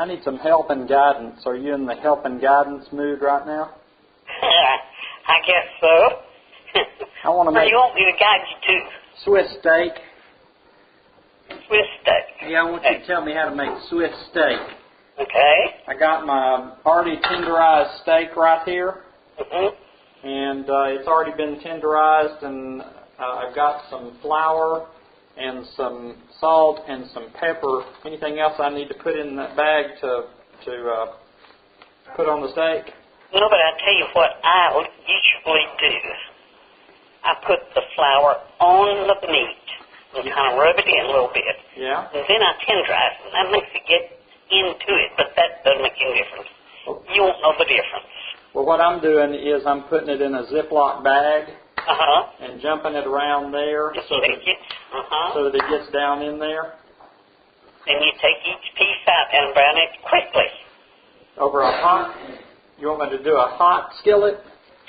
I need some help and guidance. Are you in the help and guidance mood right now? I guess so. I want to Where make you want me to guide you to? Swiss steak. Swiss steak. Yeah, I want you to tell me how to make Swiss steak. Okay. I got my already tenderized steak right here. Mm-hmm. And it's already been tenderized, and I've got some flour and some salt and some pepper. Anything else I need to put in that bag to put on the steak? No, but I'll tell you what I usually do. I put the flour on the meat and kind of rub it in a little bit. Yeah. And then I tenderize it, and that makes it get into it, but that doesn't make any difference. You won't know the difference. Well, what I'm doing is I'm putting it in a Ziploc bag and jumping it around there so that it gets down in there. And you take each piece out and brown it quickly. Over a hot, you want me to do a hot skillet?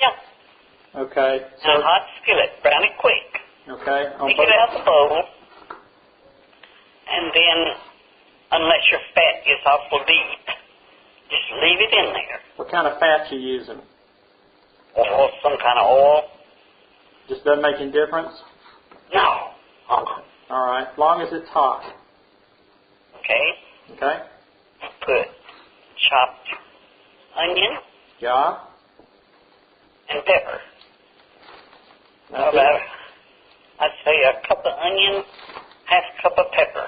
Yeah. Okay. So, a hot skillet, brown it quick. Okay. Take it out of the bowl, and then, unless your fat gets awful deep, just leave it in there. What kind of fat you using? Or some kind of oil. Just doesn't make any difference? No. All right. As long as it's hot. Okay. Okay. Put chopped onion. Yeah. And pepper. That's about, I'd say a cup of onion, half a cup of pepper.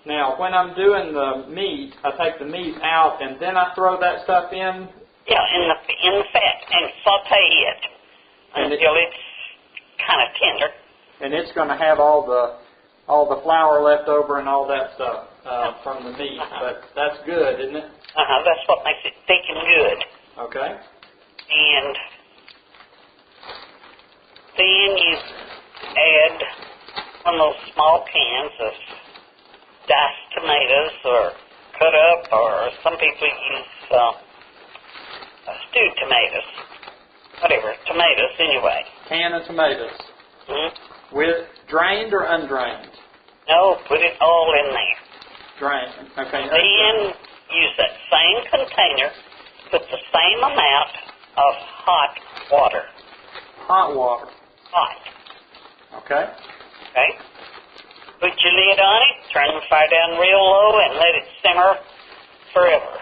Now, when I'm doing the meat, I take the meat out and then I throw that stuff in? Yeah, in the fat and saute it until it's kind of tender. And it's going to have all the flour left over and all that stuff from the meat. But that's good, isn't it? That's what makes it thick and good. Okay. And then you add one of those small cans of diced tomatoes or cut up, or some people use stewed tomatoes. Whatever, tomatoes anyway. Can of tomatoes. Mm-hmm. With drained or undrained? No, put it all in there. Drained. Okay. Then use that same container, put the same amount of hot water. Hot water. Hot. Okay. Okay. Put your lid on it, turn the fire down real low, and let it simmer forever.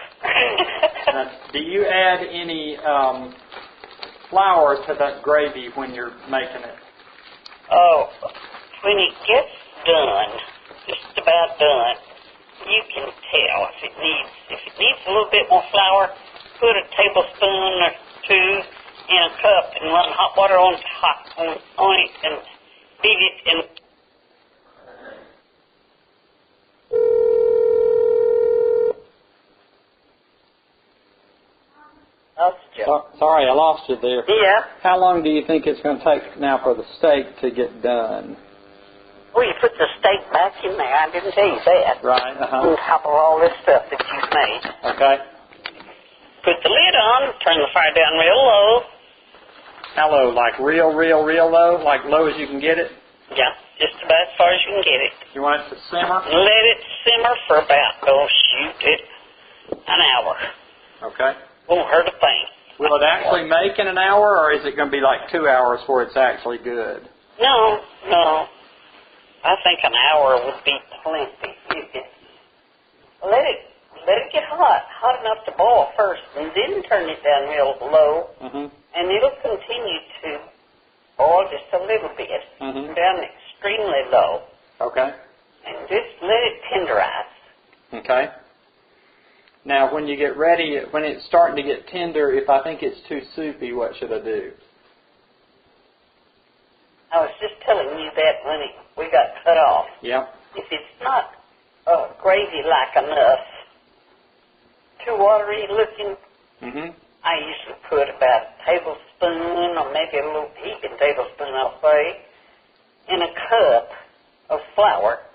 Now, do you add any flour to that gravy when you're making it? Oh, when it gets done, just about done, you can tell if it needs a little bit more flour. Put a tablespoon or two in a cup and run hot water on it and beat it and. Sorry, I lost you there. Yeah. How long do you think it's going to take now for the steak to get done? Well, you put the steak back in there. I didn't tell you that. Right, On top of all this stuff that you've made. Okay. Put the lid on, turn the fire down real low. How low? Like real low? Like low as you can get it? Yeah, just about as far as you can get it. You want it to simmer? Let it simmer for about, an hour. Okay. Won't hurt a thing. Will it actually make in an hour, or is it going to be like 2 hours before it's actually good? No. I think an hour would be plenty. Let it get hot enough to boil first, and then turn it down real low, and it'll continue to boil just a little bit, down extremely low. Okay. And just let it tenderize. Okay. Now, when you get ready, when it's starting to get tender, if I think it's too soupy, what should I do? I was just telling you that when we got cut off. Yep. If it's not gravy-like enough, too watery looking, I usually put about a tablespoon or maybe a little heaping tablespoon, I'll say, in a cup of flour,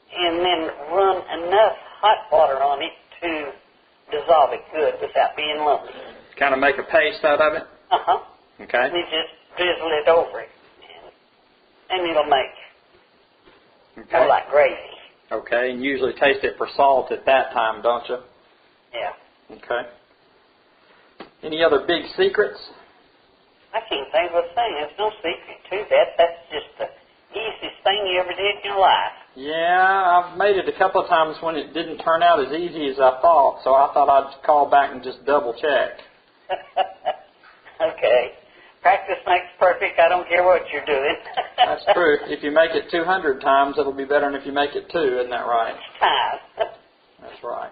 and then run enough hot water on it to dissolve it good without being lumpy. Kind of make a paste out of it? Okay. And you just drizzle it over it, and it'll make more like gravy. Okay, and usually taste it for salt at that time, don't you? Yeah. Okay. Any other big secrets? I can't think of a thing. There's no secret to that. That's just the easiest thing you ever did in your life. Yeah, I've made it a couple of times when it didn't turn out as easy as I thought, so I thought I'd call back and just double check. Okay. Practice makes perfect. I don't care what you're doing. That's true. If you make it 200 times, it'll be better than if you make it 2. Isn't that right? Time. That's right.